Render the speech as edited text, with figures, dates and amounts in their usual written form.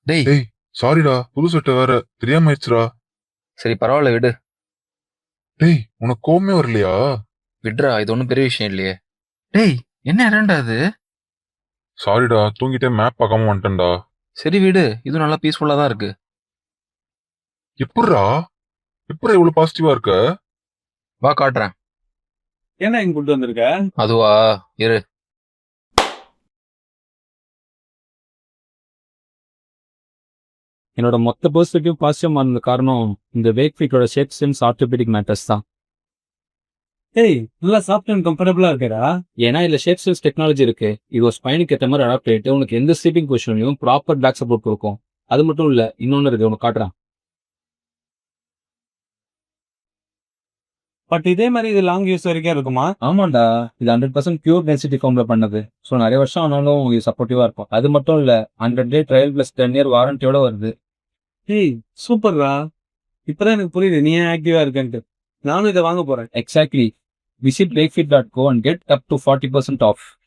டேய். டேய் சாரிடா, புது சட்டை வேற தெரியாம ஆயிடுச்சுடா. சரி பரவாயில்ல விடு. டேய் உனக்கு கோவமே வரலையா? விட்றா, இது ஒன்றும் பெரிய விஷயம் இல்லையே. டேய், என்ன இடம்டா அது? சாரிடா, தூங்கிட்டே மேப் பார்க்காம வந்துட்டேன்டா. சரி விடு, இது நல்லா பீஸ்ஃபுல்லா தான் இருக்கு. எப்படிடா இவ்வளவு பாசிட்டிவா இருக்க? வா காட்டுறேன். ஏன்னா இங்க கூட்டு வந்திருக்க? அதுவா, இரு. என்னோட மொத்த பாசிட்டிவ் மாறினது காரணம் இந்த வேக்ஃபீட்டோட ஷேப் சென்ஸ் ஆர்த்தோபெடிக் மேட்டர்ஸ் தான். ஏய், நல்லா சாஃப்ட் அண்ட் கம்ஃபர்டபுளா இருக்கேடா. ஏன்னா இதுல ஷேப் சென்ஸ் டெக்னாலஜி இருக்கு. இது ஒரு ஸ்பைனுக்கு ஏற்ற மாதிரி அடாப்ட் பண்ணிட்டு உனக்கு எந்த ஸ்லீப்பிங் பொசிஷன்லையும் ப்ராப்பர் பேக் சப்போர்ட் கொடுக்கும். அது மட்டும் இல்ல, இன்னொன்னு இருக்கு, உனக்கு காட்டுறேன். பட் இதே மாதிரி இது லாங் யூஸ் வரைக்கும் இருக்குமா? ஆமாண்டா, இது 100% பியூர் டென்சிட்டி ஃபார்ம்ல பண்ணது. ஸோ நிறைய வருஷம் ஆனாலும் இது சப்போர்ட்டிவா இருக்கும். அது மட்டும் இல்ல, 100 டே ட்ரையல் பிளஸ் 10 இயர் வாரண்டியோட வருது. ஏய் சூப்பர்ரா, இப்பதான் எனக்கு புரியுது நீ ஏன் ஆக்டிவா இருக்கன்ட்டு. நானும் இதை வாங்க போறேன். Exactly. Visit wakefit.co and get up to 40% off.